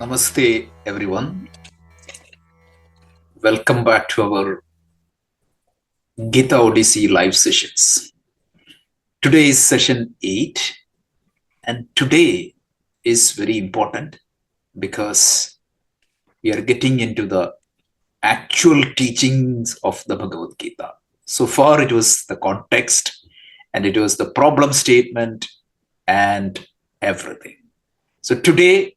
Namaste everyone. Welcome back to our Gita Odyssey live sessions. Today is session 8 and today is very important because we are getting into the actual teachings of the Bhagavad Gita. So far it was the context and it was the problem statement and everything. So today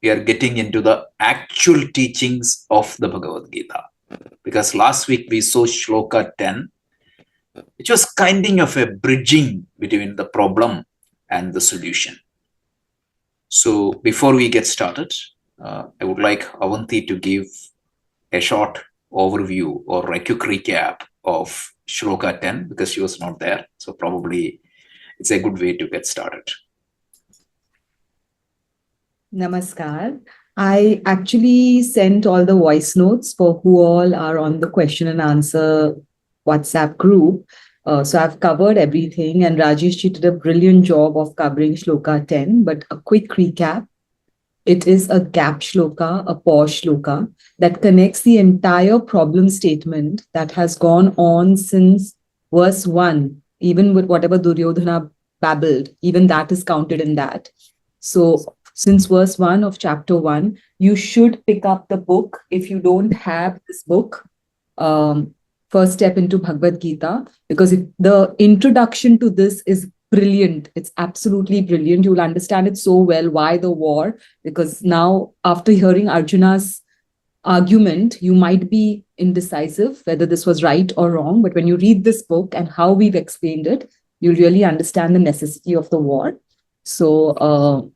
we are getting into the actual teachings of the Bhagavad Gita. Because last week we saw Shloka 10, which was kind of a bridging between the problem and the solution. So before we get started, I would like Avanti to give a short overview or a quick recap of Shloka 10 because she was not there. So probably it's a good way to get started. Namaskar. I actually sent all the voice notes for who all are on the question and answer WhatsApp group. So I've covered everything and Rajesh did a brilliant job of covering Shloka 10. But a quick recap, it is a gap Shloka, a pause Shloka that connects the entire problem statement that has gone on since verse 1, even with whatever Duryodhana babbled, even that is counted in that. So since verse 1 of chapter 1, you should pick up the book. If you don't have this book, First Step into Bhagavad Gita, because the introduction to this is brilliant. It's absolutely brilliant. You'll understand it so well. Why the war? Because now, after hearing Arjuna's argument, you might be indecisive whether this was right or wrong. But when you read this book and how we've explained it, you'll really understand the necessity of the war. So,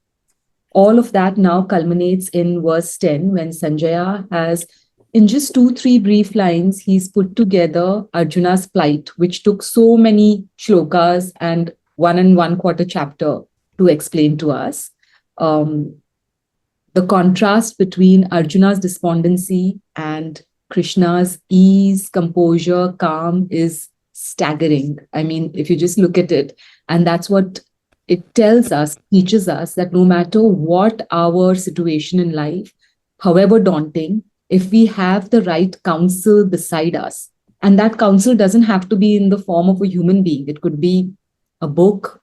all of that now culminates in verse 10 when Sanjaya has, in just 2-3 brief lines, he's put together Arjuna's plight, which took so many shlokas and 1 1/4 chapter to explain to us. The contrast between Arjuna's despondency and Krishna's ease, composure, calm is staggering. I mean, if you just look at it, and that's what it tells us, teaches us that no matter what our situation in life, however daunting, if we have the right counsel beside us, and that counsel doesn't have to be in the form of a human being, it could be a book,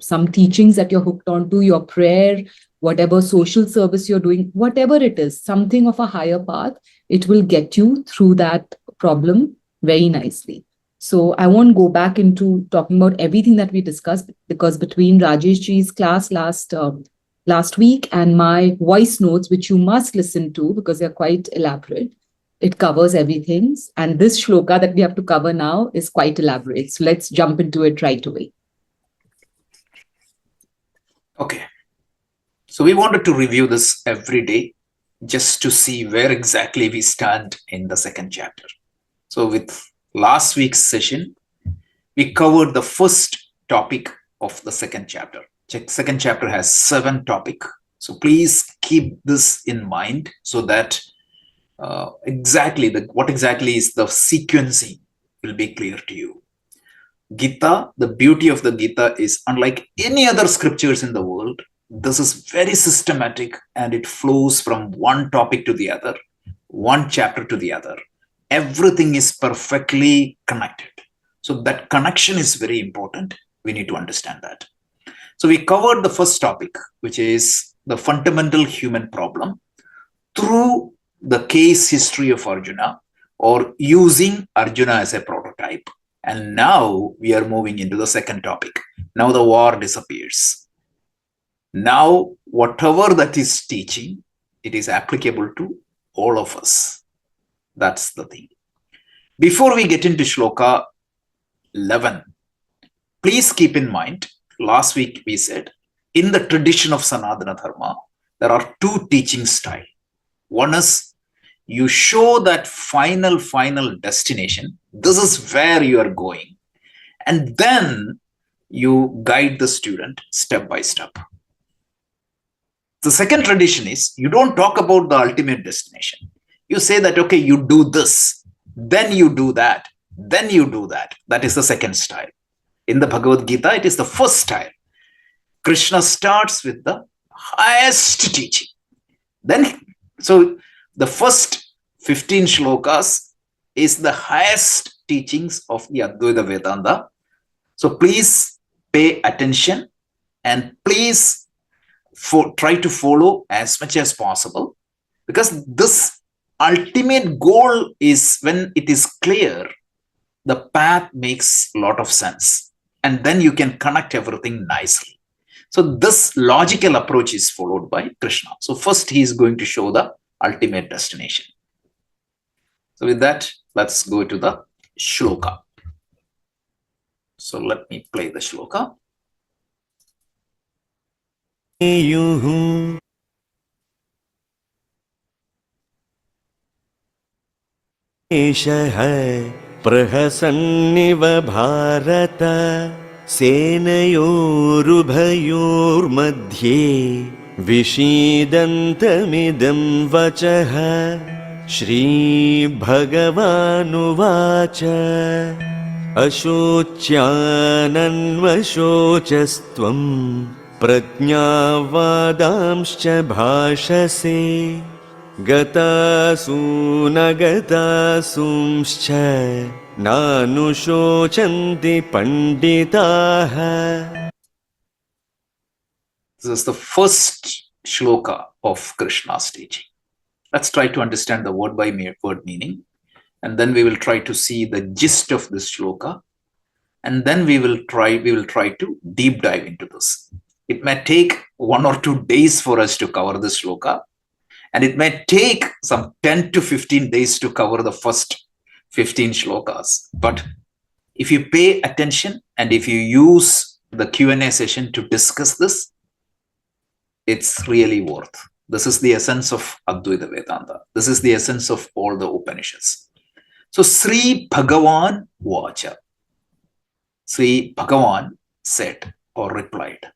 some teachings that you're hooked onto, your prayer, whatever social service you're doing, whatever it is, something of a higher path, it will get you through that problem very nicely. So I won't go back into talking about everything that we discussed because between Rajesh ji's class last week and my voice notes, which you must listen to because they're quite elaborate, it covers everything. And this shloka that we have to cover now is quite elaborate. So let's jump into it right away. Okay. So we wanted to review this every day just to see where exactly we stand in the second chapter. So with last week's session, we covered the first topic of the second chapter. Second chapter has 7 topics. So please keep this in mind so that what exactly is the sequencing will be clear to you. Gita, the beauty of the Gita is unlike any other scriptures in the world. This is very systematic and it flows from one topic to the other, one chapter to the other. Everything is perfectly connected. So that connection is very important. We need to understand that. So we covered the first topic, which is the fundamental human problem through the case history of Arjuna or using Arjuna as a prototype. And now we are moving into the second topic. Now the war disappears. Now, whatever that is teaching, it is applicable to all of us. That's the thing. Before we get into Shloka 11, please keep in mind, last week we said, in the tradition of Sanatana Dharma, there are 2 teaching styles. One is you show that final destination. This is where you are going. And then you guide the student step by step. The second tradition is you don't talk about the ultimate destination. You say that, okay, you do this, then you do that, then you do that. That is the second style. In the Bhagavad Gita, it is the first style. Krishna starts with the highest teaching. Then, so the first 15 shlokas is the highest teachings of the Advaita Vedanta. So please pay attention and please try to follow as much as possible, because this ultimate goal is, when it is clear, the path makes a lot of sense, and then you can connect everything nicely. So this logical approach is followed by Krishna. So first he is going to show the ultimate destination. So with that, let's go to the shloka. So let me play the shloka. एषः प्रहसन्निव भारत सेनयोरुभयोर्मध्ये विषीदन्तमिदं वचः श्रीभगवानुवाच अशोच्यानन्वशोचस्त्वं प्रज्ञावादांश्च भाषसे गतासूनगतासूंश्च नानुशोचन्ति पण्डिताः. This is the first shloka of Krishna's teaching. Let's try to understand the word by word meaning, and then we will try to see the gist of this shloka, and then we will try to deep dive into this. It may take 1 or 2 days for us to cover this shloka, and it may take some 10 to 15 days to cover the first 15 shlokas. But if you pay attention and if you use the Q&A session to discuss this, it's really worth. This is the essence of Advaita Vedanta. This is the essence of all the Upanishads. So Sri Bhagavan Vacha. Sri Bhagavan said or replied.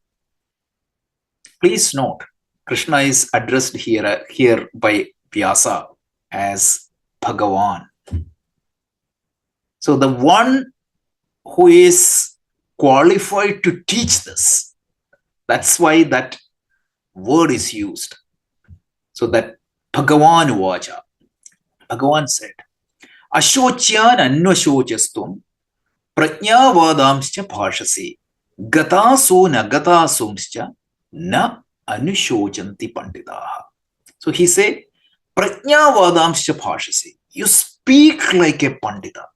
Please note, Krishna is addressed here by Vyasa as Bhagavan. So the one who is qualified to teach this, that's why that word is used. So that Bhagavan Vacha, Bhagavan said, Ashocyan anvashocastum prajñavadamscha bhashase gataso nagatasumscha na anuśocanti paṇḍitāḥ. So he said, prajñavadamscha bhashase. You speak like a pandita.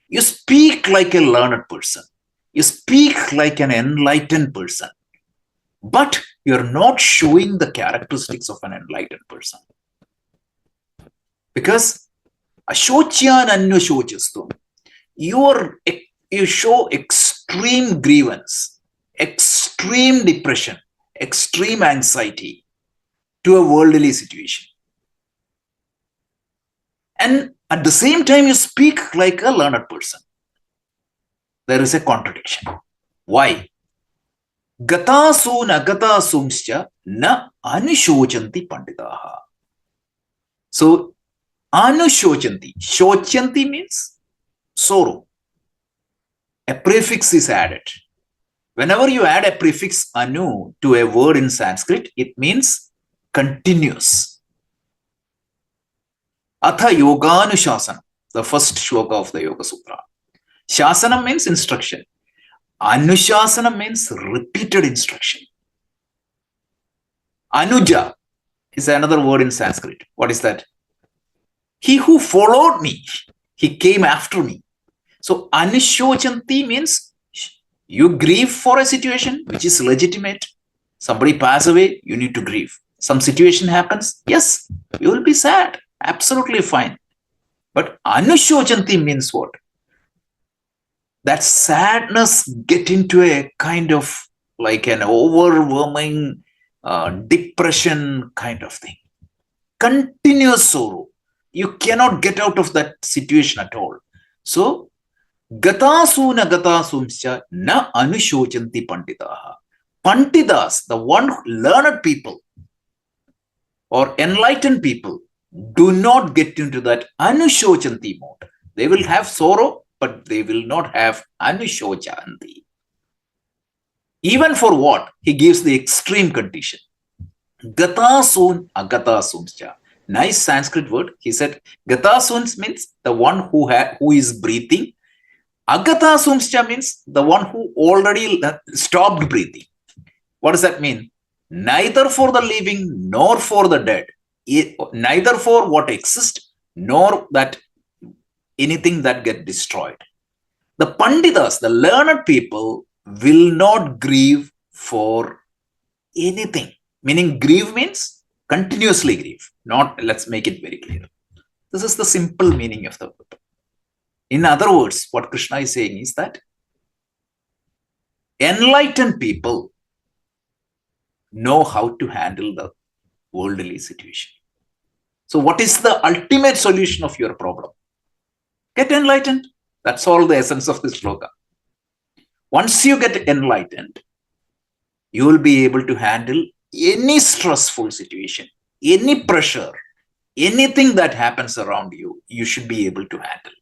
You speak like a learned person. You speak like an enlightened person. But you're not showing the characteristics of an enlightened person. Because ashocyan anvashocastum, you show extreme grievance, extreme depression, extreme anxiety to a worldly situation. And at the same time, you speak like a learned person. There is a contradiction. Why? Gatasu nagatasumscha na anuśocanti paṇḍitāḥ. So, anuśocanti. Shochanti means sorrow. A prefix is added. Whenever you add a prefix anu to a word in Sanskrit, it means continuous. Atha yoganushasana, the first shloka of the Yoga Sutra. Shasana means instruction. Anushasana means repeated instruction. Anuja is another word in Sanskrit. What is that? He who followed me, he came after me. So anuśocanti means you grieve for a situation which is legitimate. Somebody passes away, you need to grieve. Some situation happens, yes, you will be sad. Absolutely fine. But anuśocanti means what? That sadness get into a kind of like an overwhelming depression kind of thing. Continuous sorrow. You cannot get out of that situation at all. So, gatasu nagatasumscha na anuśocanti paṇḍitāḥ. Panditas, the one learned people or enlightened people, do not get into that anuśocanti mode. They will have sorrow, but they will not have anuśocanti. Even for what? He gives the extreme condition. Gatasun agatasumscha. Nice Sanskrit word. He said Gatasuns means the one who is breathing. Agatasumscha means the one who already stopped breathing. What does that mean? Neither for the living nor for the dead. Neither for what exists nor that anything that get destroyed. The Panditas, the learned people, will not grieve for anything. Meaning grieve means continuously grieve. Not, let's make it very clear. This is the simple meaning of the word. In other words, what Krishna is saying is that enlightened people know how to handle the worldly situation. So what is the ultimate solution of your problem? Get enlightened. That's all the essence of this shloka. Once you get enlightened, you will be able to handle any stressful situation, any pressure, anything that happens around you, you should be able to handle.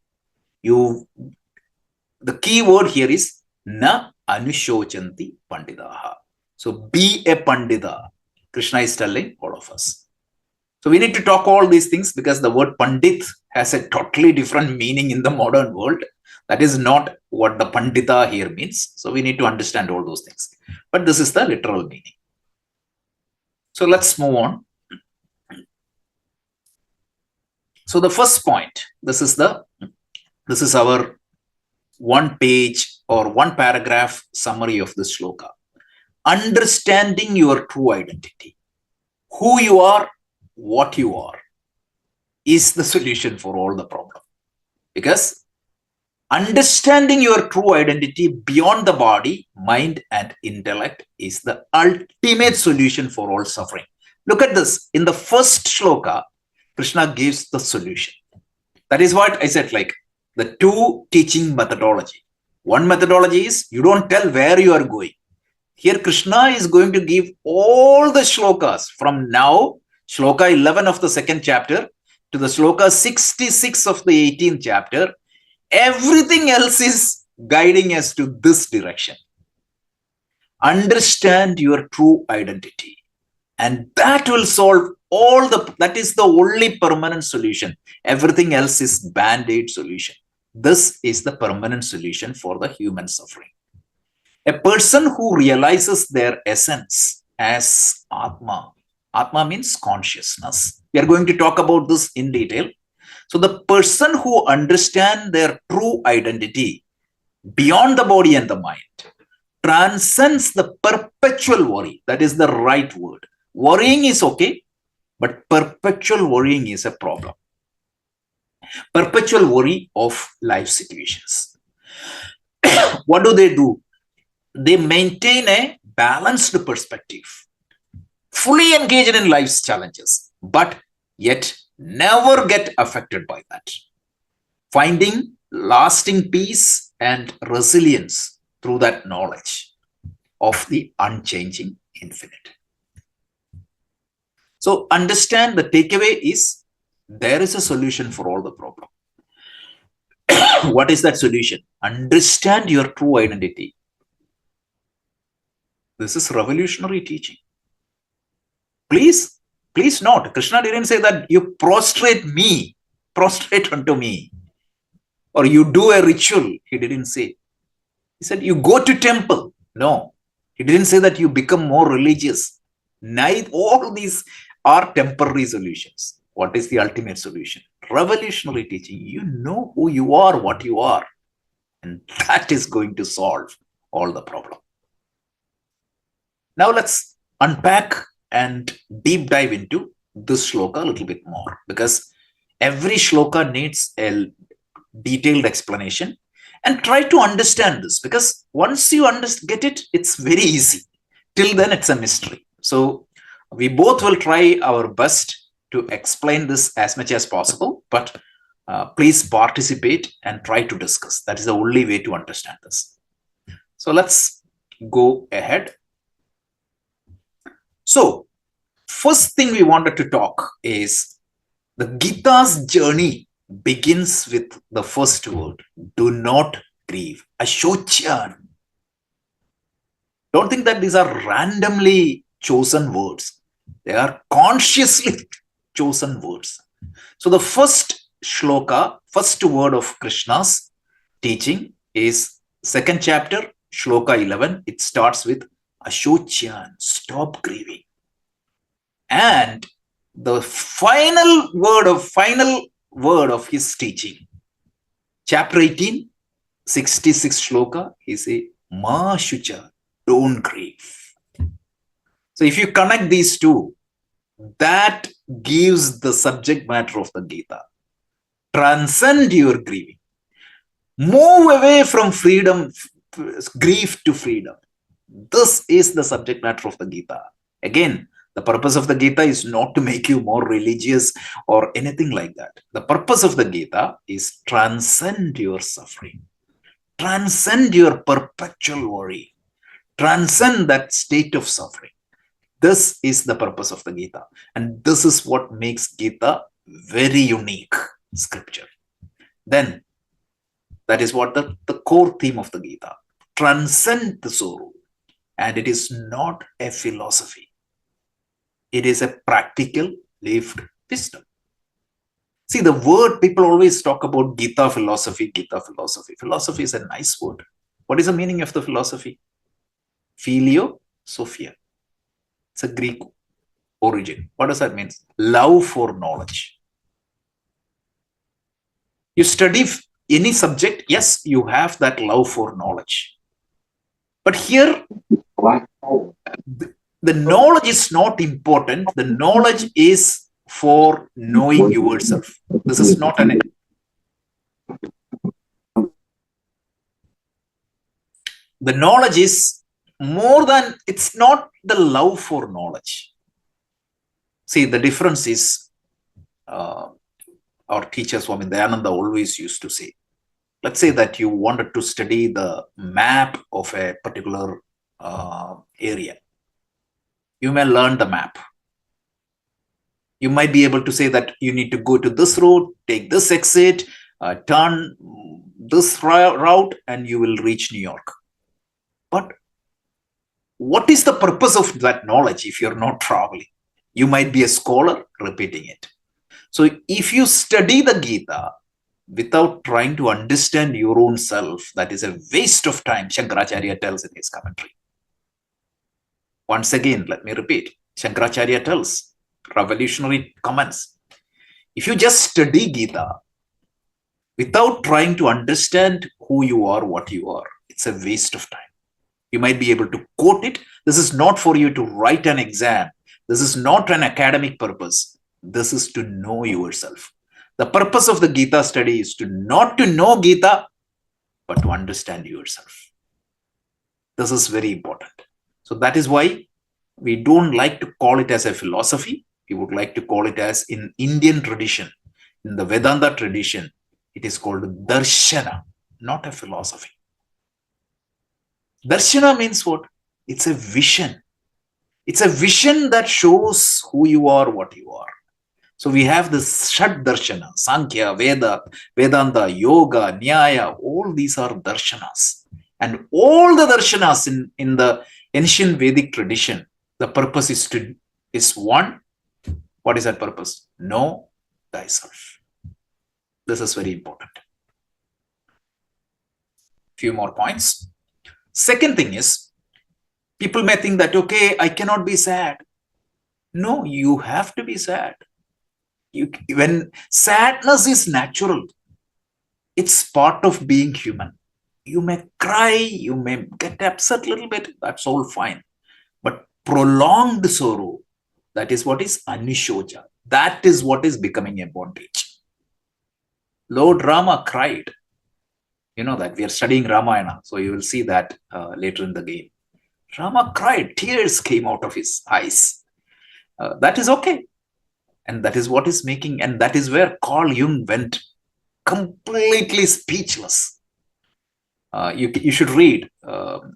The key word here is na anuśocanti paṇḍitāḥ. So be a pandita. Krishna is telling all of us. So we need to talk all these things because the word pandit has a totally different meaning in the modern world. That is not what the pandita here means. So we need to understand all those things. But this is the literal meaning. So let's move on. So the first point, this is our one page or one paragraph summary of this shloka. Understanding your true identity. Who you are, what you are, is the solution for all the problem. Because understanding your true identity beyond the body, mind, and intellect is the ultimate solution for all suffering. Look at this. In the first shloka, Krishna gives the solution. That is what I said, like the two teaching methodology. One methodology is you don't tell where you are going. Here Krishna is going to give all the shlokas from now, shloka 11 of the second chapter to the shloka 66 of the 18th chapter. Everything else is guiding us to this direction. Understand your true identity. And that will solve that is the only permanent solution. Everything else is band-aid solution. This is the permanent solution for the human suffering. A person who realizes their essence as Atma. Atma means consciousness. We are going to talk about this in detail. So the person who understands their true identity beyond the body and the mind transcends the perpetual worry. That is the right word. Worrying is okay, but perpetual worrying is a problem. Perpetual worry of life situations. What do? They maintain a balanced perspective, fully engaged in life's challenges, but yet never get affected by that. Finding lasting peace and resilience through that knowledge of the unchanging infinite. So understand the takeaway is there is a solution for all the problem. What is that solution? Understand your true identity. This is revolutionary teaching. Please note, Krishna didn't say that you prostrate unto me, or you do a ritual. He didn't say. He said you go to temple. No, he didn't say that you become more religious. Neither, all these are temporary solutions. What is the ultimate solution? Revolutionary teaching. You know who you are, what you are, and that is going to solve all the problem. Now let's unpack and deep dive into this shloka a little bit more, because every shloka needs a detailed explanation, and try to understand this, because once you get it, it's very easy. Till then, it's a mystery. So we both will try our best to explain this as much as possible, but please participate and try to discuss. That is the only way to understand this. So let's go ahead. So first thing we wanted to talk is the Gita's journey begins with the first word, do not grieve. Anuśocanti. Don't think that these are randomly chosen words. They are consciously chosen words. So the first shloka, first word of Krishna's teaching is second chapter, shloka 11. It starts with anuśocanti, stop grieving. And the final word of his teaching, chapter 18, 66 shloka, he say, ma shucha, don't grieve. So if you connect these two, that gives the subject matter of the Gita. Transcend your grieving. Move away from freedom, grief to freedom. This is the subject matter of the Gita. Again, the purpose of the Gita is not to make you more religious or anything like that. The purpose of the Gita is transcend your suffering. Transcend your perpetual worry. Transcend that state of suffering. This is the purpose of the Gita. And this is what makes Gita very unique scripture. Then, that is what the core theme of the Gita. Transcend the sorrow. And it is not a philosophy. It is a practical lived wisdom. See, the word, people always talk about Gita philosophy, Gita philosophy. Philosophy is a nice word. What is the meaning of the philosophy? Phileo Sophia. It's a Greek origin. What does that mean? Love for knowledge. You study any subject, yes, you have that love for knowledge. But here, the knowledge is not important. The knowledge is for knowing yourself. This is not an... The knowledge is more than... It's not the love for knowledge. See, the difference is, our teacher Swami Dayananda always used to say, let's say that you wanted to study the map of a particular area. You may learn the map. You might be able to say that you need to go to this road, take this exit, turn this route, and you will reach New York. But what is the purpose of that knowledge if you're not traveling? You might be a scholar repeating it. So if you study the Gita without trying to understand your own self, that is a waste of time, Shankaracharya tells in his commentary. Once again, let me repeat. Shankaracharya tells, revolutionary comments. If you just study Gita without trying to understand who you are, what you are, it's a waste of time. You might be able to quote it. This is not for you to write an exam. This is not an academic purpose. This is to know yourself. The purpose of the Gita study is to not to know Gita, but to understand yourself. This is very important. So that is why we don't like to call it as a philosophy. We would like to call it as in Indian tradition, in the Vedanta tradition, it is called darshana, not a philosophy. Darshana means what? It's a vision. It's a vision that shows who you are, what you are. So we have this Shad Darshana, Sankhya, Veda, Vedanta, Yoga, Nyaya, all these are darshanas. And all the darshanas in the ancient Vedic tradition, the purpose is one. What is that purpose? Know thyself. This is very important. Few more points. Second thing is, people may think that, okay, I cannot be sad. No, you have to be sad. When sadness is natural, it's part of being human. You may cry, you may get upset a little bit, that's all fine. But prolonged sorrow, that is what is anuśoca. That is what is becoming a bondage. Lord Rama cried. You know that we are studying Ramayana, so you will see that later in the game. Rama cried, tears came out of his eyes. That is okay. And that is what is making, and that is where Carl Jung went completely speechless. You should read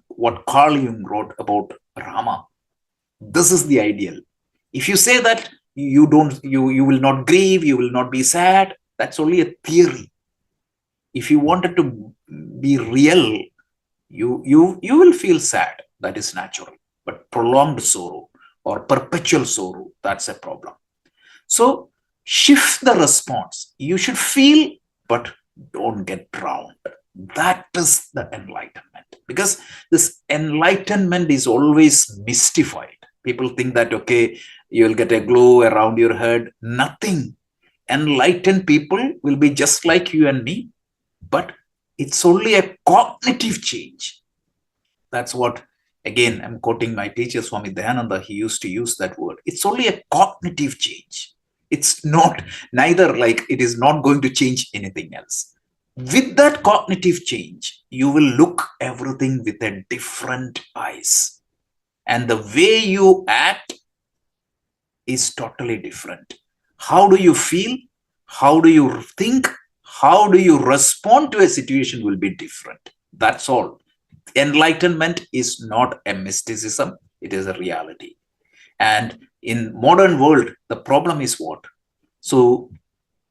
what Carl Jung wrote about Rama. This is the ideal. If you say that you will not grieve, you will not be sad, that's only a theory. If you wanted to be real, you will feel sad. That is natural. But prolonged sorrow, or perpetual sorrow. That's a problem. So shift the response. You should feel, but don't get drowned. That is the enlightenment. Because this enlightenment is always mystified. People think that, okay, you will get a glow around your head. Nothing. Enlightened people will be just like you and me, but it's only a cognitive change. That's what, again, I'm quoting my teacher, Swami Dayananda. He used to use that word. It's only a cognitive change. It's not, neither like it is not going to change anything else. With that cognitive change, you will look everything with a different eyes. And the way you act is totally different. How do you feel? How do you think? How do you respond to a situation will be different. That's all. Enlightenment is not a mysticism. It is a reality. And in modern world, the problem is what? So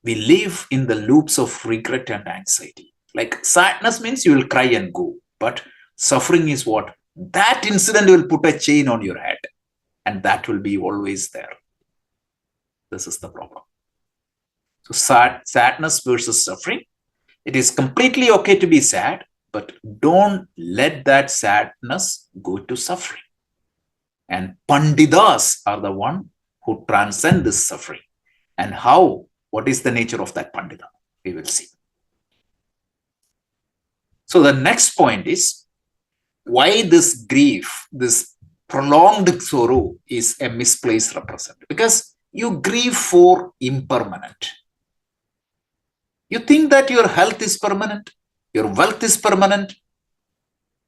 we live in the loops of regret and anxiety. Like sadness means you will cry and go. But suffering is what? That incident will put a chain on your head. And that will be always there. This is the problem. So sadness versus suffering. It is completely okay to be sad, but don't let that sadness go to suffering. And Paṇḍitāḥs are the one who transcend this suffering. And how? What is the nature of that Paṇḍitāḥ? We will see. So the next point is why this grief, this prolonged sorrow is a misplaced representative. Because you grieve for impermanent. You think that your health is permanent, your wealth is permanent.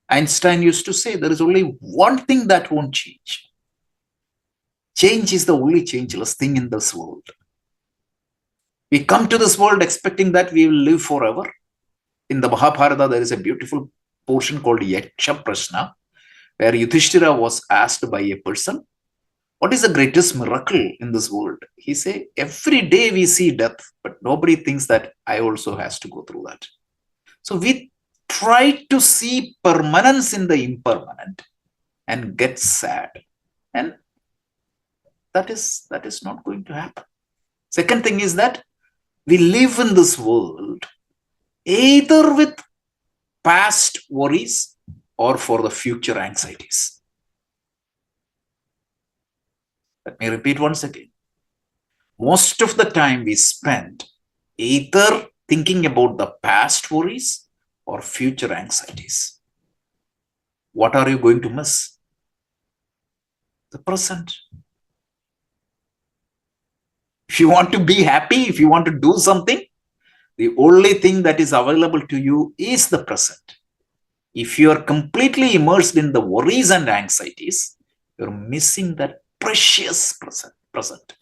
Einstein used to say there is only one thing that won't change. Change is the only changeless thing in this world. We come to this world expecting that we will live forever. In the Mahabharata, there is a beautiful portion called Yaksha Prashna, where Yudhishthira was asked by a person, what is the greatest miracle in this world? He said, every day we see death, but nobody thinks that I also has to go through that. So we try to see permanence in the impermanent and get sad. And that is not going to happen. Second thing is that we live in this world either with past worries or for the future anxieties. Let me repeat once again. Most of the time we spend either thinking about the past worries or future anxieties. What are you going to miss? The present. If you want to be happy, if you want to do something, the only thing that is available to you is the present. If you are completely immersed in the worries and anxieties, you're missing that precious present.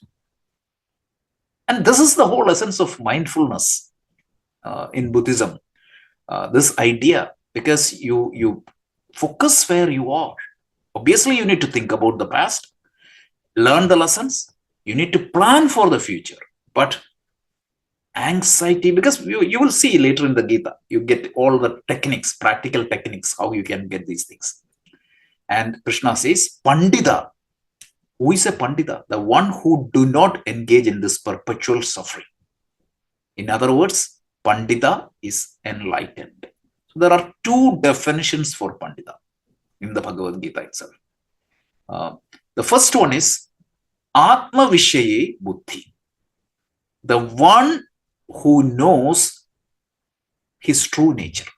And this is the whole essence of mindfulness in Buddhism. This idea, because you focus where you are. Obviously, you need to think about the past, learn the lessons. You need to plan for the future. But anxiety, because you will see later in the Gita, you get all the techniques, practical techniques, how you can get these things. And Krishna says, Paṇḍitāḥ. Who is a Paṇḍitāḥ? The one who do not engage in this perpetual suffering. In other words, Paṇḍitāḥ is enlightened. So there are two definitions for Paṇḍitāḥ in the Bhagavad Gita itself. The first one is Atma Vishaye Buddhi. The one who knows his true nature,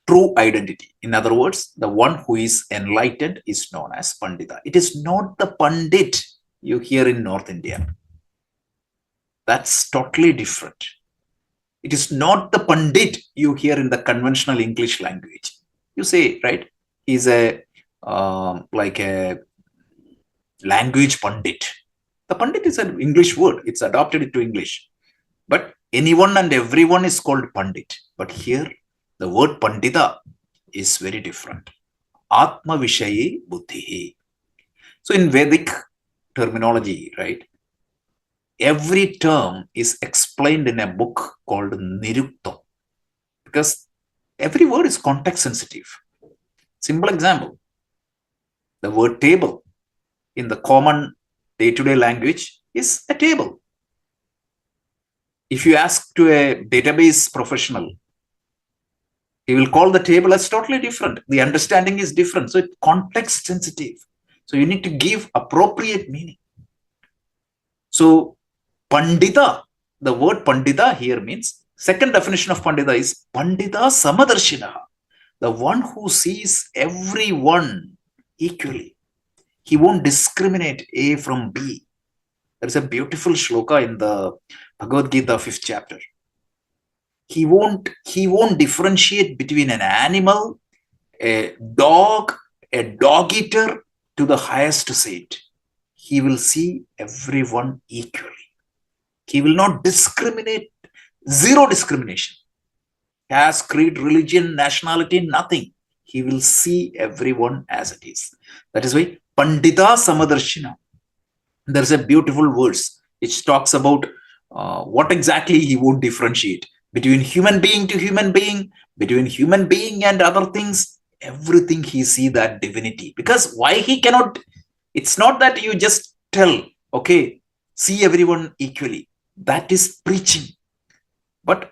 true identity. In other words, the one who is enlightened is known as Paṇḍitāḥ. It is not the Pandit you hear in North India. That's totally different. It is not the Pandit you hear in the conventional English language. You say, right, he's a like a language Pandit. The Pandit is an English word. It's adopted into English. But anyone and everyone is called Pandit. But here, the word Paṇḍitāḥ is very different. Atma Vishaye Buddhi. So in Vedic terminology, right, every term is explained in a book called Nirukta. Because every word is context sensitive. Simple example. The word table. in the common day-to-day language is a table. If you ask to a database professional, he will call the table as totally different. The understanding is different. So it's context sensitive. So you need to give appropriate meaning. So Paṇḍitāḥ, the word Paṇḍitāḥ here means, second definition of Paṇḍitāḥ is Paṇḍitāḥ samadarshinaha, the one who sees everyone equally. He won't discriminate A from B. There is a beautiful shloka in the Bhagavad Gita, 5th chapter. He won't differentiate between an animal, a dog eater, to the highest saint. He will see everyone equally. He will not discriminate, zero discrimination. Caste, creed, religion, nationality, nothing. He will see everyone as it is. That is why Paṇḍitāḥ samadarshina. There's a beautiful verse which talks about what exactly he won't differentiate between human being to human being, between human being and other things. Everything he see that divinity. Because why he cannot? It's not that you just tell, okay, see everyone equally. That is preaching. But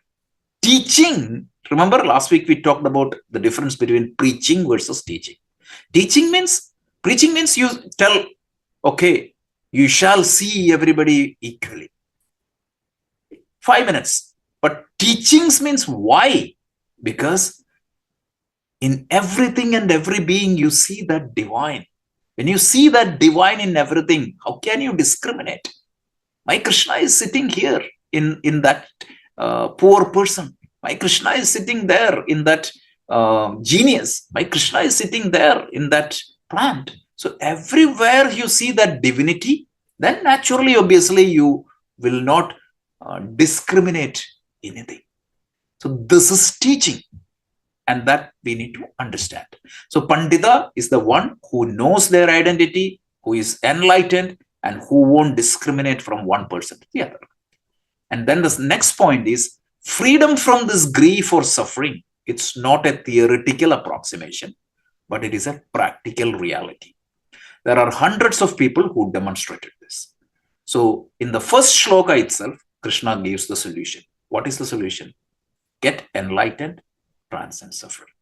teaching, remember last week we talked about the difference between preaching versus teaching. Preaching means you tell, okay, you shall see everybody equally. 5 minutes. But teachings means why? Because in everything and every being, you see that divine. When you see that divine in everything, how can you discriminate? My Krishna is sitting here in that poor person. My Krishna is sitting there in that genius. My Krishna is sitting there in that plant. So everywhere you see that divinity, then naturally, obviously, you will not discriminate anything. So this is teaching. And that we need to understand. So Paṇḍitāḥ is the one who knows their identity, who is enlightened, and who won't discriminate from one person to the other. And then the next point is freedom from this grief or suffering. It's not a theoretical approximation, but it is a practical reality. There are hundreds of people who demonstrated this. So in the first shloka itself, Krishna gives the solution. What is the solution? Get enlightened, transcend suffering.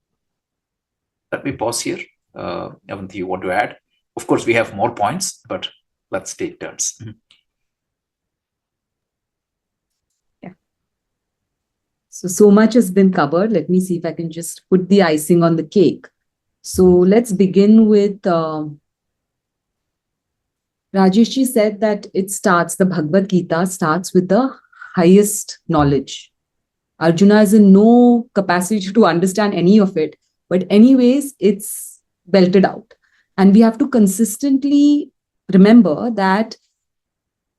Let me pause here. Avanti, you want to add? Of course, we have more points, but let's take turns. Yeah. So much has been covered. Let me see if I can just put the icing on the cake. So let's begin with Rajeshji said that the Bhagavad Gita starts with the highest knowledge. Arjuna is in no capacity to understand any of it, but anyways, it's belted out. And we have to consistently remember that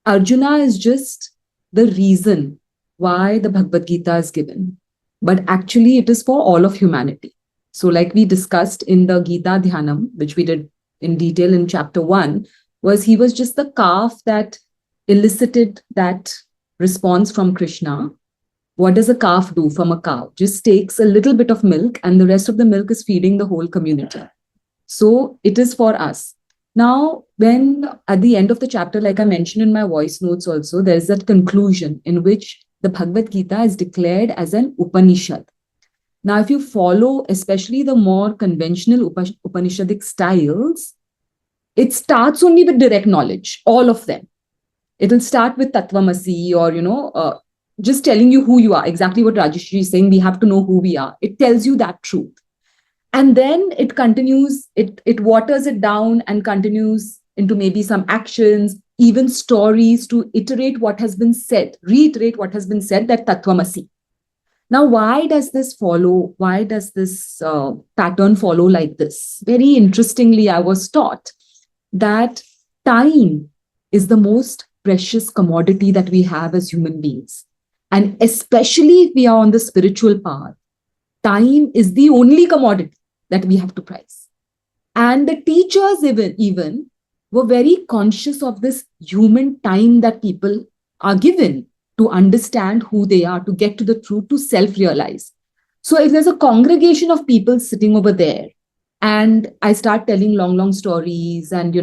Arjuna is just the reason why the Bhagavad Gita is given, but actually it is for all of humanity. So like we discussed in the Gita Dhyanam, which we did in detail in chapter 1, he was just the calf that elicited that response from Krishna. What does a calf do from a cow? Just takes a little bit of milk and the rest of the milk is feeding the whole community. So it is for us. Now, when at the end of the chapter, like I mentioned in my voice notes also, there's that conclusion in which the Bhagavad Gita is declared as an Upanishad. Now, if you follow especially the more conventional Upanishadic styles, it starts only with direct knowledge, all of them. It will start with Tattvamasi or, just telling you who you are, exactly what Rajeshri is saying, we have to know who we are. It tells you that truth. And then it continues, it waters it down and continues into maybe some actions, even stories to iterate what has been said, reiterate what has been said, that Tattvamasi. Now, why does this follow? Why does this pattern follow like this? Very interestingly, I was taught that time is the most precious commodity that we have as human beings. And especially if we are on the spiritual path, time is the only commodity that we have to prize. And the teachers even were very conscious of this human time that people are given to understand who they are, to get to the truth, to self-realize. So if there's a congregation of people sitting over there, and I start telling long stories and,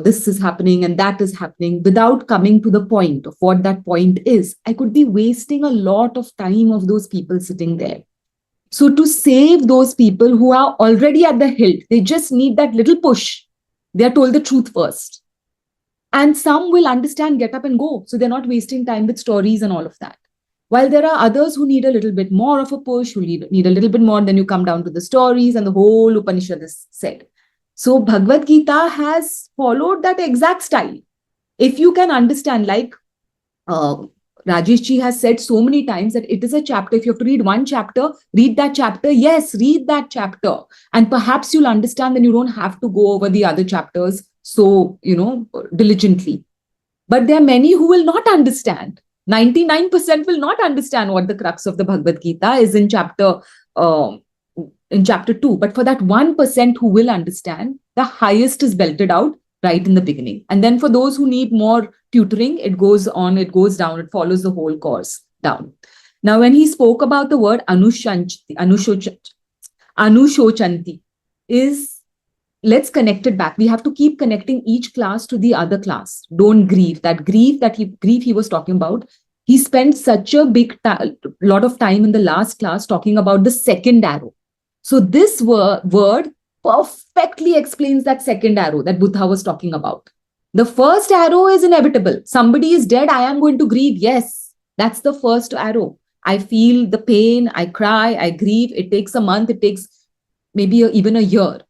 this is happening and that is happening without coming to the point of what that point is, I could be wasting a lot of time of those people sitting there. So to save those people who are already at the hilt, they just need that little push. They are told the truth first. And some will understand, get up and go. So they're not wasting time with stories and all of that. While there are others who need a little bit more of a push, who need a little bit more, then you come down to the stories and the whole Upanishad is said. So Bhagavad Gita has followed that exact style. If you can understand, like Rajesh ji has said so many times that it is a chapter. If you have to read one chapter, read that chapter. Yes, read that chapter. And perhaps you'll understand, then you don't have to go over the other chapters so, diligently. But there are many who will not understand. 99% will not understand what the crux of the Bhagavad Gita is in chapter 2. But for that 1% who will understand, the highest is belted out right in the beginning. And then for those who need more tutoring, it goes on, it goes down, it follows the whole course down. Now, when he spoke about the word anuśocanti is, let's connect it back. We have to keep connecting each class to the other class. Don't grieve. That grief he was talking about, he spent such a lot of time in the last class talking about the second arrow. So this word perfectly explains that second arrow that Buddha was talking about. The first arrow is inevitable. Somebody is dead. I am going to grieve. Yes, that's the first arrow. I feel the pain. I cry. I grieve. It takes a month. It takes maybe even a year.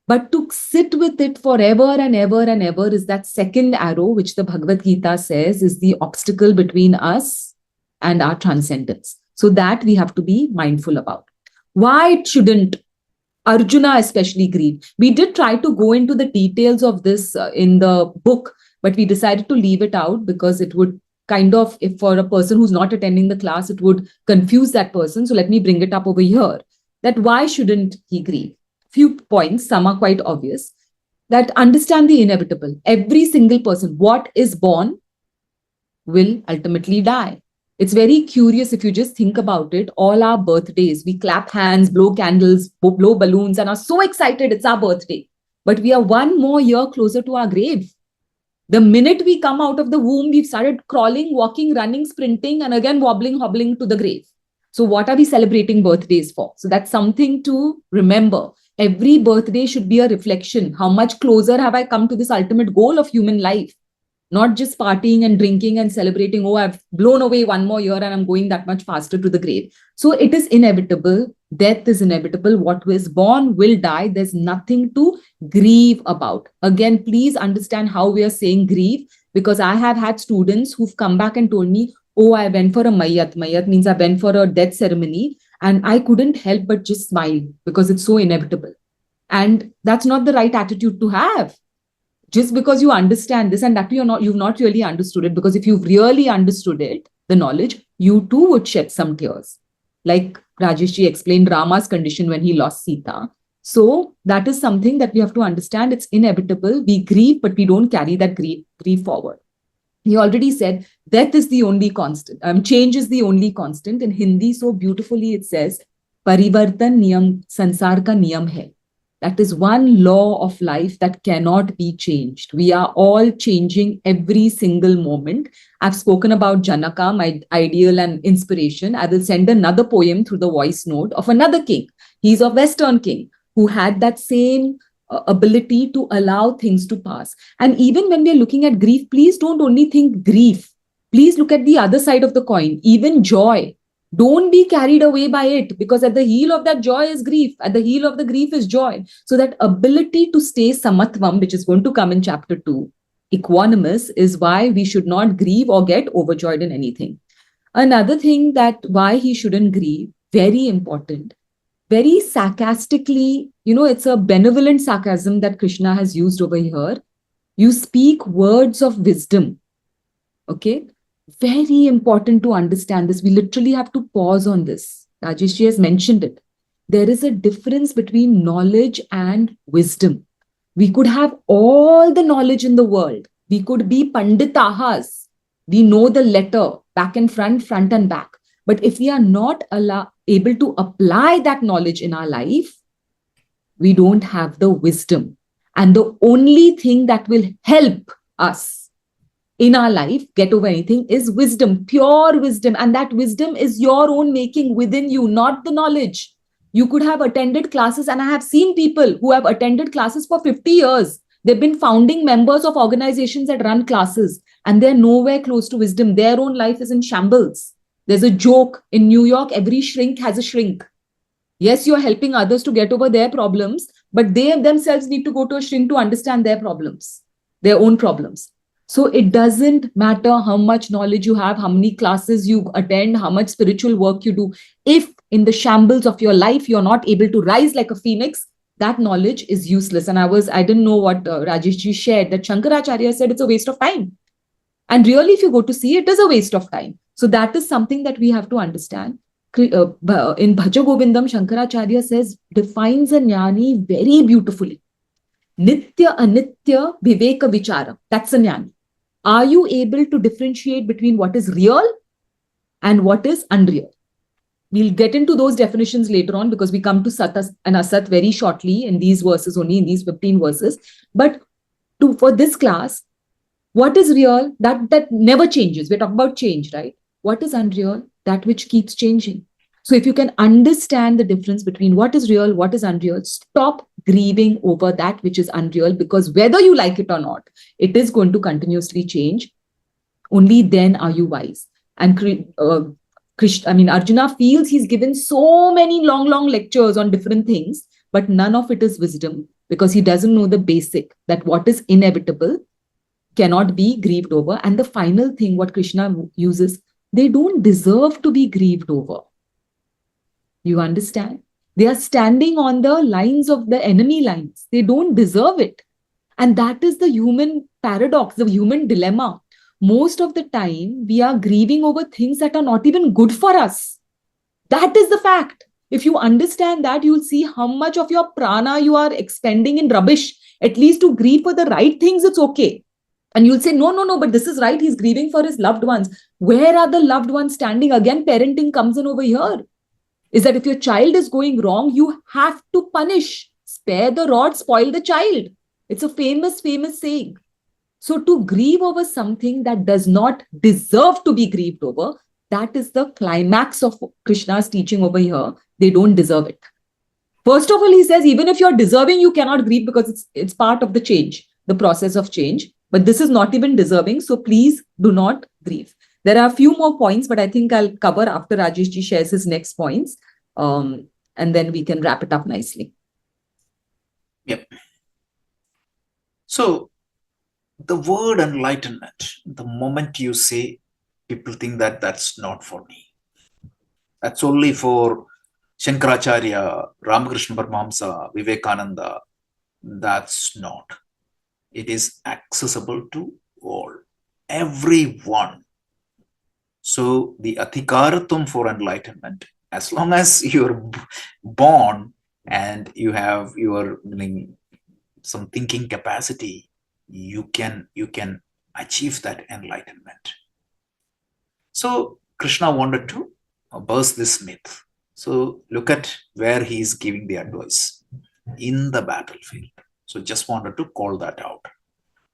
But to sit with it forever and ever and ever is that second arrow, which the Bhagavad Gita says is the obstacle between us and our transcendence. So that we have to be mindful about. Why shouldn't Arjuna especially grieve? We did try to go into the details of this in the book, but we decided to leave it out because it would kind of, if for a person who's not attending the class, it would confuse that person. So let me bring it up over here. That why shouldn't he grieve? Few points, some are quite obvious, that understand the inevitable. Every single person, what is born will ultimately die. It's very curious if you just think about it. All our birthdays, we clap hands, blow candles, blow balloons, and are so excited it's our birthday. But we are one more year closer to our grave. The minute we come out of the womb, we've started crawling, walking, running, sprinting, and again wobbling, hobbling to the grave. So what are we celebrating birthdays for? So that's something to remember. Every birthday should be a reflection. How much closer have I come to this ultimate goal of human life? Not just partying and drinking and celebrating, oh, I've blown away one more year and I'm going that much faster to the grave. So it is inevitable. Death is inevitable. What was born will die. There's nothing to grieve about. Again, please understand how we are saying grieve, because I have had students who've come back and told me, oh, I went for a mayat. Mayat means I went for a death ceremony. And I couldn't help but just smile because it's so inevitable. And that's not the right attitude to have. Just because you understand this and that you've not really understood it, because if you've really understood it, the knowledge, you too would shed some tears. Like Rajesh ji explained Rama's condition when he lost Sita. So that is something that we have to understand. It's inevitable. We grieve, but we don't carry that grief forward. He already said death is the only constant. Change is the only constant. In Hindi, so beautifully it says, Parivartan niyam, sansar ka niyam hai. That is one law of life that cannot be changed. We are all changing every single moment. I've spoken about Janaka, my ideal and inspiration. I will send another poem through the voice note of another king. He's a Western king who had that same ability to allow things to pass. And even when we're looking at grief, please don't only think grief. Please look at the other side of the coin, even joy. Don't be carried away by it, because at the heel of that joy is grief. At the heel of the grief is joy. So that ability to stay samatvam, which is going to come in chapter 2, equanimous, is why we should not grieve or get overjoyed in anything. Another thing that why he shouldn't grieve, very important, very sarcastically, it's a benevolent sarcasm that Krishna has used over here. You speak words of wisdom. Okay? Very important to understand this. We literally have to pause on this. Rajesh has mentioned it. There is a difference between knowledge and wisdom. We could have all the knowledge in the world. We could be paṇḍitāḥas. We know the letter back and front and back. But if we are not able to apply that knowledge in our life, We don't have the wisdom. And the only thing that will help us in our life get over anything is wisdom, pure wisdom. And that wisdom is your own making within you, not the knowledge. You could have attended classes, and I have seen people who have attended classes for 50 years. They've been founding members of organizations that run classes, and they're nowhere close to wisdom. Their own life is in shambles. There's a joke in New York, every shrink has a shrink. Yes, you're helping others to get over their problems, but they themselves need to go to a shrink to understand their problems, their own problems. So it doesn't matter how much knowledge you have, how many classes you attend, how much spiritual work you do. If in the shambles of your life, you're not able to rise like a phoenix, that knowledge is useless. And I didn't know what Rajesh ji shared, that Shankaracharya said it's a waste of time. And really, if you go to see, it is a waste of time. So that is something that we have to understand. In Bhaja Govindam, Shankaracharya defines a jnani very beautifully. Nitya anitya viveka vichara. That's a jnani. Are you able to differentiate between what is real and what is unreal? We'll get into those definitions later on, because we come to Sat and Asat very shortly in these verses, only in these 15 verses. But for this class, what is real? That never changes. We're talking about change, right? What is unreal? That which keeps changing. So if you can understand the difference between what is real, what is unreal, stop grieving over that which is unreal, because whether you like it or not, it is going to continuously change. Only then are you wise. And Arjuna feels he's given so many long lectures on different things, but none of it is wisdom, because he doesn't know the basic, that what is inevitable cannot be grieved over. And the final thing, what Krishna uses, they don't deserve to be grieved over. You understand? They are standing on the lines of the enemy lines. They don't deserve it. And that is the human paradox, the human dilemma. Most of the time, we are grieving over things that are not even good for us. That is the fact. If you understand that, you'll see how much of your prana you are expending in rubbish. At least to grieve for the right things, it's okay. And you'll say, no, but this is right. He's grieving for his loved ones. Where are the loved ones standing? Again, parenting comes in over here. Is that if your child is going wrong, you have to punish. Spare the rod, spoil the child. It's a famous saying. So to grieve over something that does not deserve to be grieved over, that is the climax of Krishna's teaching over here. They don't deserve it. First of all, he says, even if you're deserving, you cannot grieve, because it's part of the change, the process of change. But this is not even deserving. So please do not grieve. There are a few more points, but I think I'll cover after Rajesh ji shares his next points. And then we can wrap it up nicely. Yep. So the word enlightenment, the moment you say, people think that that's not for me. That's only for Shankaracharya, Ramakrishna Paramahamsa, Vivekananda. That's not. It is accessible to all, everyone. So the adhikaratum for enlightenment, as long as you're born and you have your some thinking capacity, you can achieve that enlightenment. So Krishna wanted to burst this myth. So look at where he is giving the advice in the battlefield. So just wanted to call that out.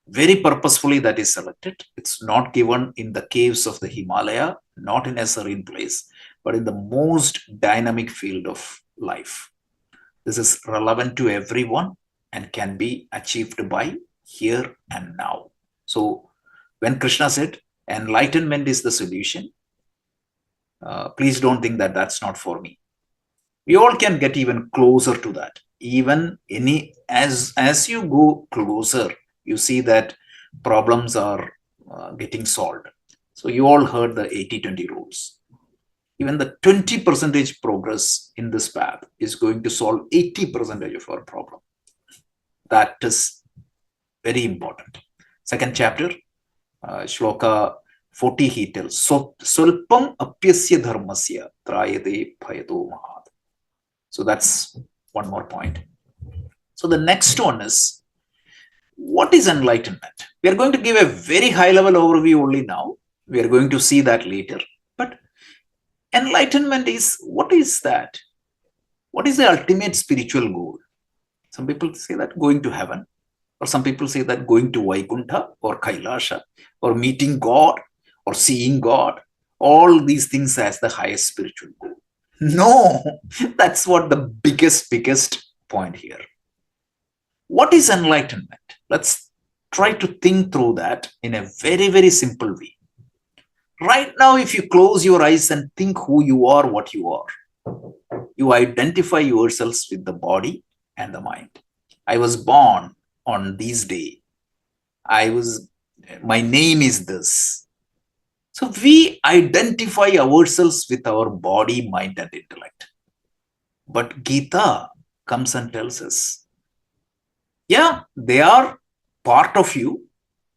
Very purposefully that is selected. It's not given in the caves of the Himalaya, not in a serene place, but in the most dynamic field of life. This is relevant to everyone and can be achieved by here and now. So when Krishna said enlightenment is the solution, please don't think that that's not for me. We all can get even closer to that. Even as you go closer, you see that problems are getting solved. So you all heard the 80-20 rules. Even the 20% progress in this path is going to solve 80% of our problem. That is very important. Second chapter, Shloka 40, he tells, Solpam apyasya dharmasya trayate bhayado mahad. So that's one more point. So the next one is, what is enlightenment? We are going to give a very high level overview only now. We are going to see that later. But enlightenment is, what is that? What is the ultimate spiritual goal? Some people say that going to heaven, or some people say that going to Vaikuntha or Kailasha, or meeting God, or seeing God, all these things as the highest spiritual goal. No, that's what the biggest point here. What is enlightenment? Let's try to think through that in a very, very simple way. Right now, if you close your eyes and think who you are, what you are, you identify yourselves with the body and the mind. I was born on this day. My name is this. So we identify ourselves with our body, mind, and intellect. But Gita comes and tells us, yeah, they are part of you.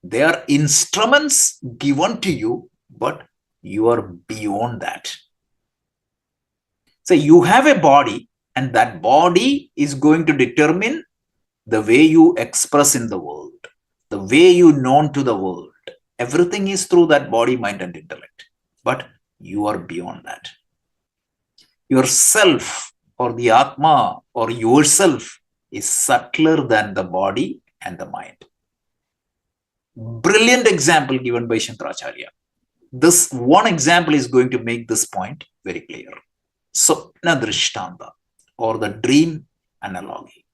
They are instruments given to you, but you are beyond that. So you have a body, and that body is going to determine the way you express in the world, the way you known to the world. Everything is through that body, mind, and intellect. But you are beyond that. Yourself, or the Atma, or yourself, is subtler than the body and the mind. Brilliant example given by Shankaracharya. This one example is going to make this point very clear. Swapna Drishtanta, or the dream analogy.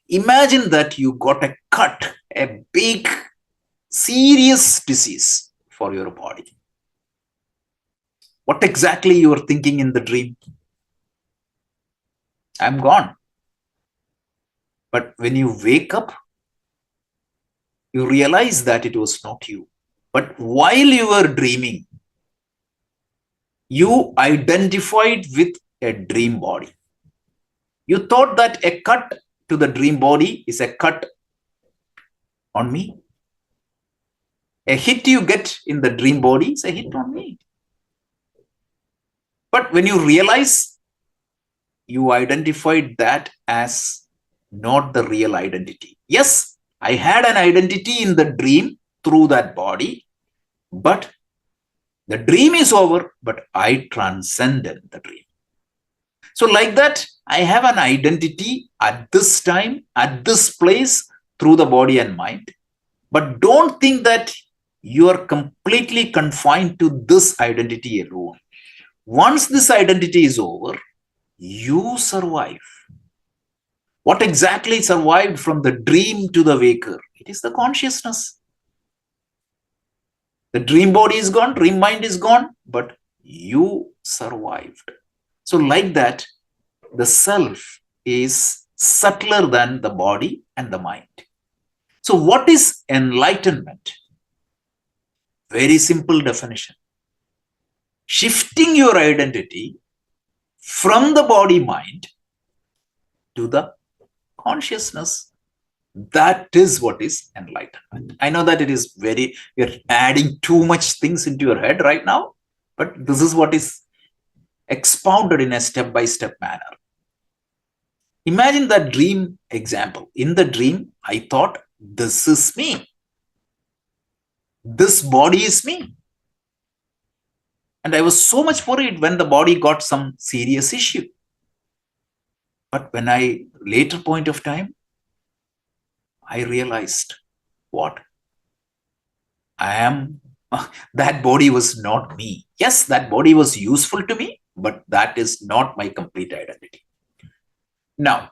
Imagine that you got a cut, a big, serious disease for your body. What exactly you are thinking in the dream? I'm gone. But when you wake up, you realize that it was not you. But while you were dreaming, you identified with a dream body. You thought that a cut to the dream body is a cut on me. A hit you get in the dream body is a hit on me. But when you realize, you identified that as not the real identity. Yes, I had an identity in the dream through that body, but the dream is over, but I transcended the dream. So like that, I have an identity at this time, at this place, through the body and mind. But don't think that you are completely confined to this identity alone. Once this identity is over, you survive. What exactly survived from the dream to the waker? It is the consciousness. The dream body is gone, dream mind is gone, but you survived. So like that, the self is subtler than the body and the mind. So what is enlightenment? Very simple definition. Shifting your identity from the body mind to the consciousness. That is what is enlightenment. I know that it is you're adding too much things into your head right now, but this is what is expounded in a step-by-step manner. Imagine that dream example. In the dream, I thought, this is me. This body is me. And I was so much worried when the body got some serious issue. But when later point of time, I realized what? That body was not me. Yes, that body was useful to me, but that is not my complete identity. Now,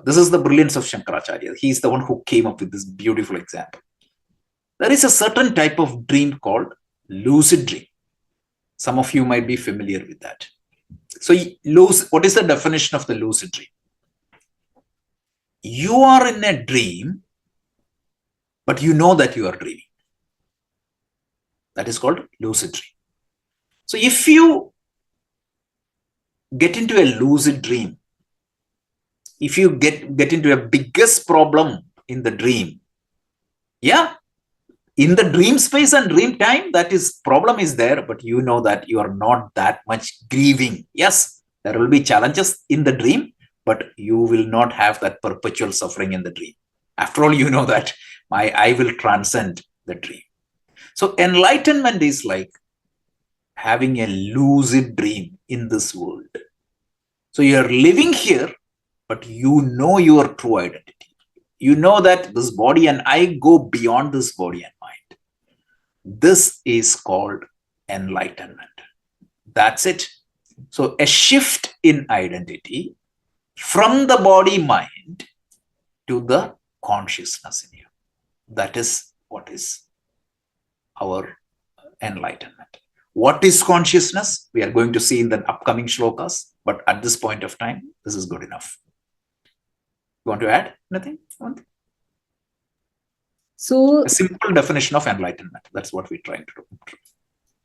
this is the brilliance of Shankaracharya. He is the one who came up with this beautiful example. There is a certain type of dream called lucid dream. Some of you might be familiar with that. So, what is the definition of the lucid dream? You are in a dream, but you know that you are dreaming. That is called lucid dream. So, if you get into a lucid dream, if you get into a biggest problem in the dream, in the dream space and dream time, problem is there, but you know that you are not that much grieving. Yes, there will be challenges in the dream, but you will not have that perpetual suffering in the dream. After all, you know that I will transcend the dream. So enlightenment is like having a lucid dream in this world. So you are living here, but you know your true identity. You know that this body and I go beyond this body and mind. This is called enlightenment. That's it. So a shift in identity from the body mind to the consciousness in you. That is what is our enlightenment. What is consciousness? We are going to see in the upcoming shlokas, but at this point of time, this is good enough. You want to add anything? So A simple definition of enlightenment. That's what we're trying to do.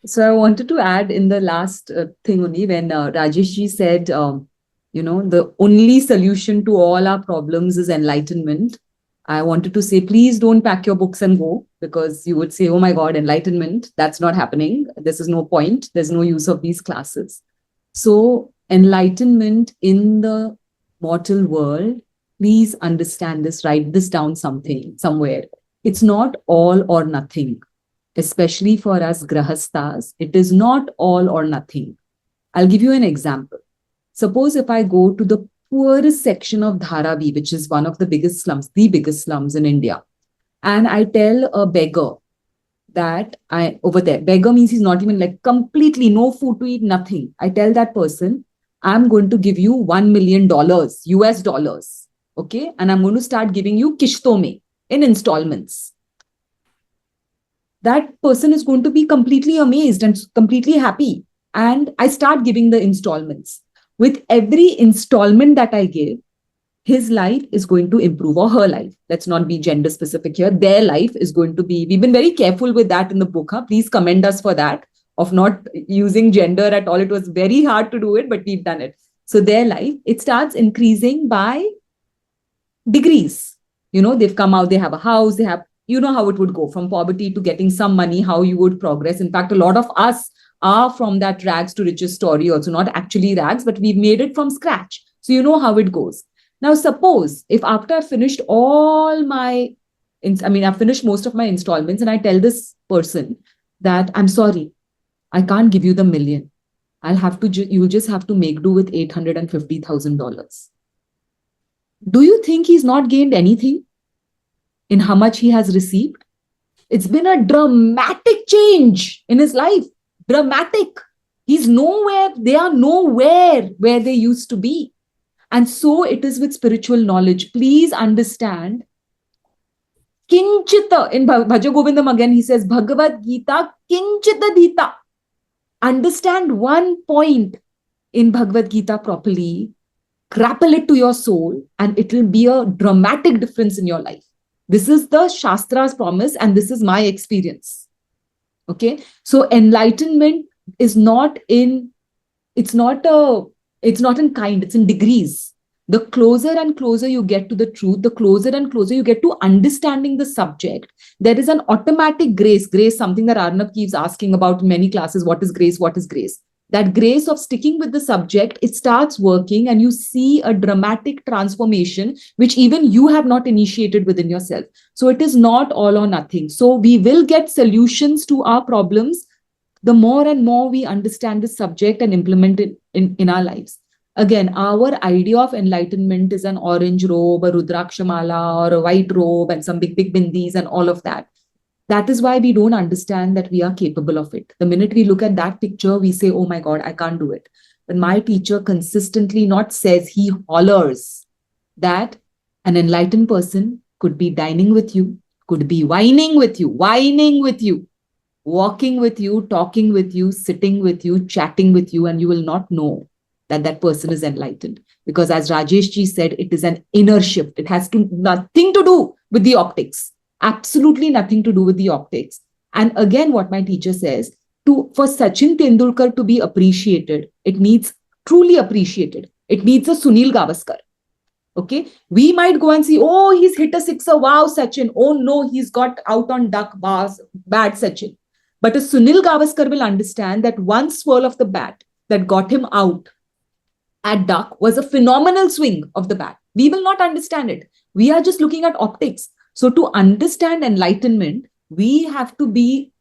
So I wanted to add in the last thing only when Rajesh ji said, the only solution to all our problems is enlightenment. I wanted to say, please don't pack your books and go, because you would say, oh my God, enlightenment, that's not happening. This is no point. There's no use of these classes. So enlightenment in the mortal world, please understand this, write this down somewhere. It's not all or nothing. Especially for us grahastas, it is not all or nothing. I'll give you an example. Suppose if I go to the poorest section of Dharavi, which is one of the biggest slums in India, and I tell a beggar that over there, beggar means he's not even like completely no food to eat, nothing. I tell that person, I'm going to give you $1 million, US dollars. Okay. And I'm going to start giving you kishton mein, in installments. That person is going to be completely amazed and completely happy. And I start giving the installments. With every installment that I give, his life is going to improve, or her life. Let's not be gender specific here. Their life is going to be, we've been very careful with that in the book. Please commend us for that, of not using gender at all. It was very hard to do it, but we've done it. So their life, it starts increasing by degrees. They've come out, they have a house, they have, how it would go from poverty to getting some money, how you would progress. In fact, a lot of us are from that rags to riches story also, not actually rags, but we've made it from scratch. So you know how it goes. Now, suppose if after I've finished I've finished most of my installments and I tell this person that I'm sorry, I can't give you the $1 million. You'll just have to make do with $850,000. Do you think he's not gained anything in how much he has received? It's been a dramatic change in his life. Dramatic. He's nowhere. They are nowhere where they used to be. And so it is with spiritual knowledge. Please understand. Kinchita. In Bhaja Govindam again, he says, Bhagavad Gita, Kinchita Dita. Understand one point in Bhagavad Gita properly. Grapple it to your soul, and it will be a dramatic difference in your life. This is the Shastra's promise, and this is my experience. Okay. So enlightenment is not in kind, it's in degrees. The closer and closer you get to the truth, the closer and closer you get to understanding the subject, there is an automatic grace. Grace, something that Arnab keeps asking about in many classes. What is grace? What is grace? That grace of sticking with the subject, it starts working and you see a dramatic transformation, which even you have not initiated within yourself. So it is not all or nothing. So we will get solutions to our problems the more and more we understand the subject and implement it in our lives. Again, our idea of enlightenment is an orange robe, a rudrakshamala, or a white robe, and some big bindis and all of that. That is why we don't understand that we are capable of it. The minute we look at that picture, we say, oh my God, I can't do it. But my teacher consistently not says, he hollers that an enlightened person could be dining with you, could be whining with you, walking with you, talking with you, sitting with you, chatting with you, and you will not know that that person is enlightened. Because as Rajesh ji said, it is an inner shift. It has nothing to do with the optics. Absolutely nothing to do with the optics. And again, what my teacher says, for Sachin Tendulkar to be appreciated, it needs truly appreciated. It needs a Sunil Gavaskar. Okay. We might go and see, oh, he's hit a sixer. Wow, Sachin. Oh no, he's got out on duck bars. Bad Sachin. But a Sunil Gavaskar will understand that one swirl of the bat that got him out at duck was a phenomenal swing of the bat. We will not understand it. We are just looking at optics. So to understand enlightenment, we have to be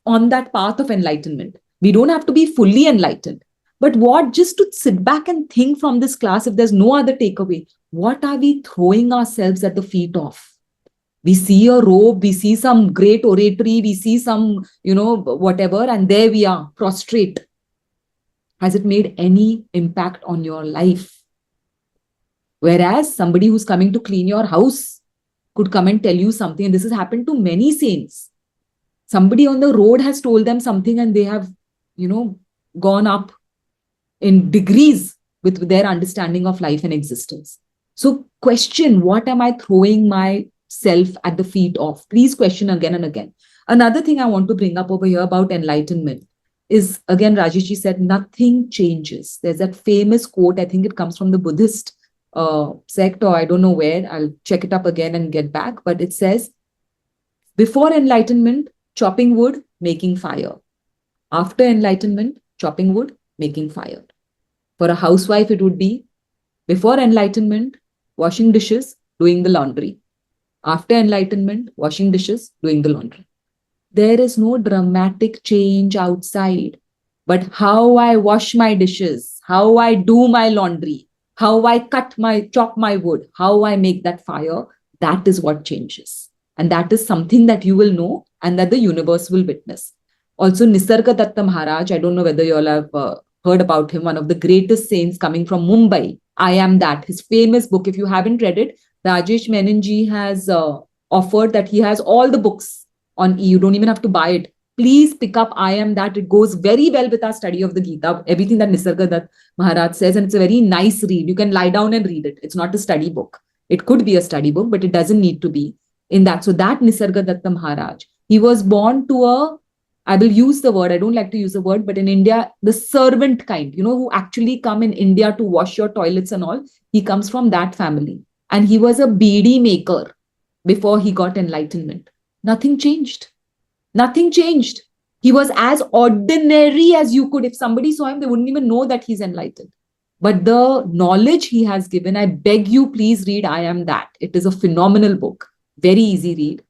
on that path of enlightenment. We don't have to be fully enlightened. But what, just to sit back and think from this class, if there's no other takeaway, what are we throwing ourselves at the feet of? We see a robe, we see some great oratory, we see some, whatever, and there we are, prostrate. Has it made any impact on your life? Whereas somebody who's coming to clean your house could come and tell you something, and this has happened to many saints. Somebody on the road has told them something and they have, gone up in degrees with their understanding of life and existence. So question, what am I throwing myself at the feet of? Please question again and again. Another thing I want to bring up over here about enlightenment is, again, Rajesh said, nothing changes. There's that famous quote, I think it comes from the Buddhist sect, or I don't know where, I'll check it up again and get back, but it says, before enlightenment, chopping wood, making fire. After enlightenment, chopping wood, making fire. For a housewife, it would be, before enlightenment, washing dishes, doing the laundry. After enlightenment, washing dishes, doing the laundry. There is no dramatic change outside, but how I wash my dishes, how I do my laundry, how I chop my wood, how I make that fire, that is what changes. And that is something that you will know and that the universe will witness. Also, Nisargadatta Maharaj, I don't know whether you all have heard about him, one of the greatest saints coming from Mumbai. I Am That, his famous book. If you haven't read it, Rajesh Menonji has offered that he has all the books on you don't even have to buy it. Please pick up I Am That. It goes very well with our study of the Gita, everything that Nisargadatta Maharaj says, and it's a very nice read. You can lie down and read it. It's not a study book. It could be a study book, but it doesn't need to be in that. So that Nisargadatta Maharaj, he was born to I will use the word, I don't like to use the word, but in India, the servant kind, who actually come in India to wash your toilets and all, he comes from that family. And he was a beedi maker before he got enlightenment. Nothing changed. Nothing changed. He was as ordinary as you could. If somebody saw him, they wouldn't even know that he's enlightened. But the knowledge he has given, I beg you, please read I Am That. It is a phenomenal book. Very easy read.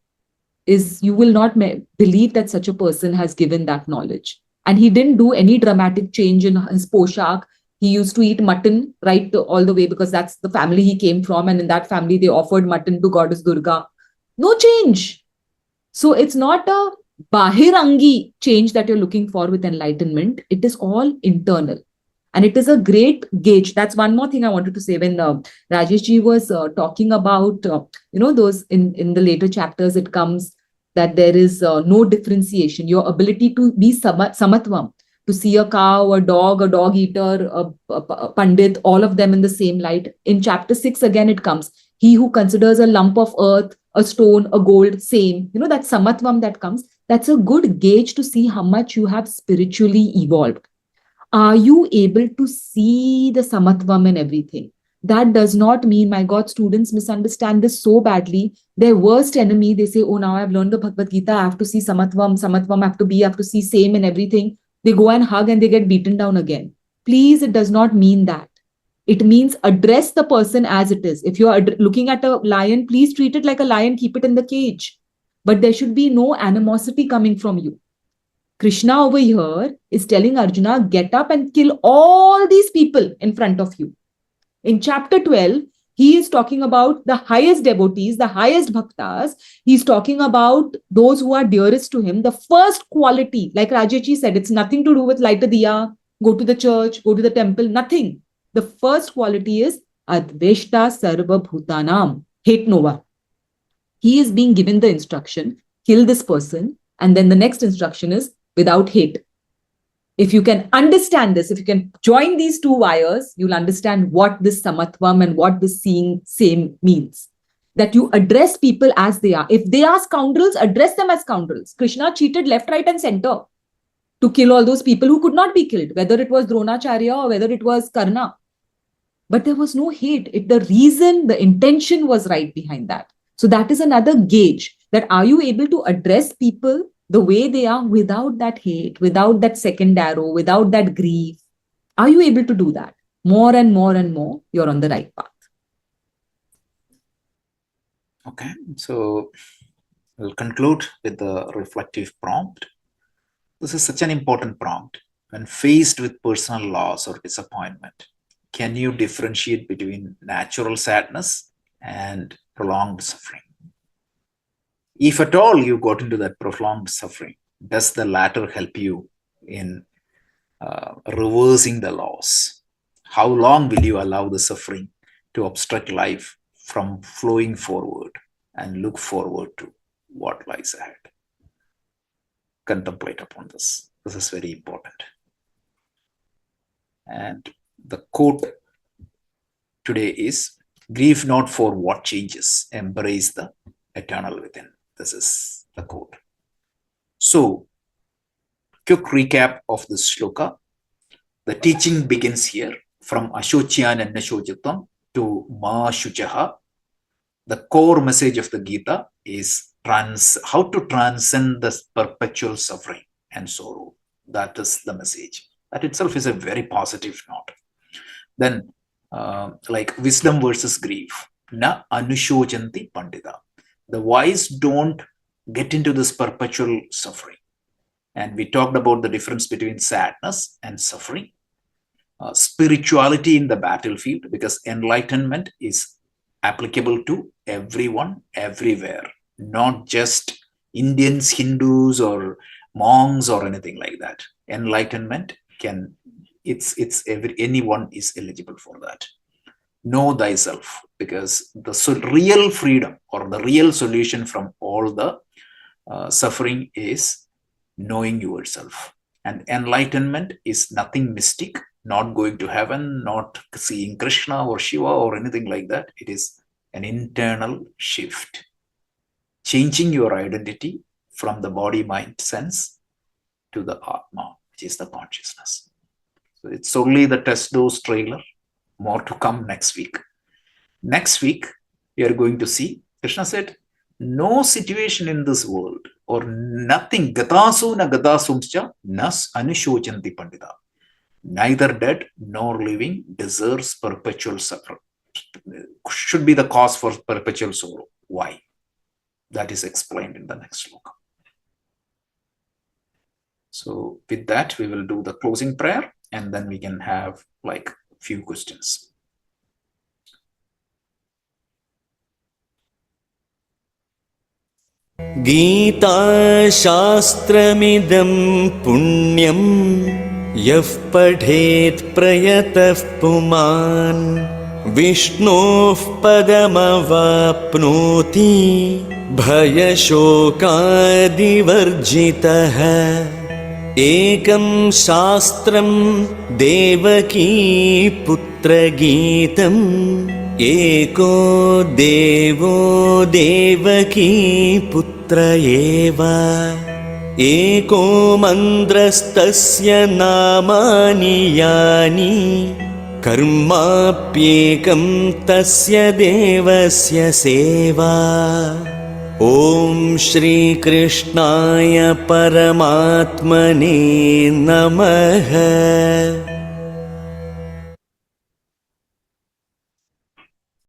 You will not believe that such a person has given that knowledge. And he didn't do any dramatic change in his poshak. He used to eat mutton all the way because that's the family he came from. And in that family, they offered mutton to goddess Durga. No change. So it's not a bahirangi change that you're looking for with enlightenment. It is all internal. And it is a great gauge. That's one more thing I wanted to say. When Rajesh ji was talking about, those in the later chapters, it comes that there is no differentiation. Your ability to be samatvam, to see a cow, a dog eater, a pandit, all of them in the same light. In chapter 6, again, it comes. He who considers a lump of earth, a stone, a gold, same. That samatvam that comes. That's a good gauge to see how much you have spiritually evolved. Are you able to see the samatvam in everything? That does not mean, my God, students misunderstand this so badly. Their worst enemy, they say, oh, now I've learned the Bhagavad Gita, I have to see samatvam, I have to see same in everything. They go and hug and they get beaten down again. Please, it does not mean that. It means address the person as it is. If you are looking at a lion, please treat it like a lion, keep it in the cage. But there should be no animosity coming from you. Krishna over here is telling Arjuna, get up and kill all these people in front of you. In chapter 12, he is talking about the highest devotees, the highest bhaktas. He's talking about those who are dearest to him. The first quality, like Rajesh said, it's nothing to do with light a diya, go to the church, go to the temple, nothing. The first quality is Adveshta Sarva Bhutanam, hate no one. He is being given the instruction, kill this person. And then the next instruction is without hate. If you can understand this, if you can join these two wires, you'll understand what this samatvam and what this seeing same means. That you address people as they are. If they are scoundrels, address them as scoundrels. Krishna cheated left, right, and center to kill all those people who could not be killed, whether it was Dronacharya or whether it was Karna. But there was no hate. The reason, the intention was right behind that. So that is another gauge, that are you able to address people the way they are without that hate, without that second arrow, without that grief? Are you able to do that? More and more and more, you're on the right path. Okay, so we'll conclude with the reflective prompt. This is such an important prompt. when faced with personal loss or disappointment, can you differentiate between natural sadness and prolonged suffering? If at all you got into that prolonged suffering, does the latter help you in reversing the loss? How long will you allow the suffering to obstruct life from flowing forward and look forward to what lies ahead? Contemplate upon this. This is very important. And the quote today is, grieve not for what changes, embrace the eternal within. This is the quote. So, quick recap of this shloka. The teaching begins here from Ashocyan and Nashojatam to Ma Shuchaha. The core message of the Gita is how to transcend this perpetual suffering and sorrow. That is the message. That itself is a very positive note. Then, like wisdom versus grief. Na anuśocanti paṇḍitāḥ. The wise don't get into this perpetual suffering. And we talked about the difference between sadness and suffering. Spirituality in the battlefield, because enlightenment is applicable to everyone, everywhere, not just Indians, Hindus, or monks, or anything like that. Enlightenment anyone is eligible for that. Know thyself, because the real freedom or the real solution from all the suffering is knowing yourself. And enlightenment is nothing mystic, not going to heaven, not seeing Krishna or Shiva or anything like that. It is an internal shift, changing your identity from the body, mind, sense to the Atma, which is the consciousness. So it's only the test dose trailer. More to come next week. Next week, we are going to see, Krishna said, no situation in this world or nothing, gatasu na gatasumscha nas anuśocanti paṇḍitāḥ. Neither dead nor living deserves perpetual suffering. Should be the cause for perpetual sorrow. Why? That is explained in the next shloka. So with that, we will do the closing prayer, and then we can have like few questions. Gita शास्त्रमिदं पुण्यं यः पठेत् प्रयतः पुमान् विष्णोः पदमवाप्नोति भयशोकादिवर्जितः एकं शास्त्रं देवकी पुत्रगीतम् एको देवो देवकी पुत्र एव एको मन्त्रस्तस्य नामानि यानि कर्माप्येकं तस्य देवस्य सेवा ॐ श्रीकृष्णाय परमात्मने नमः।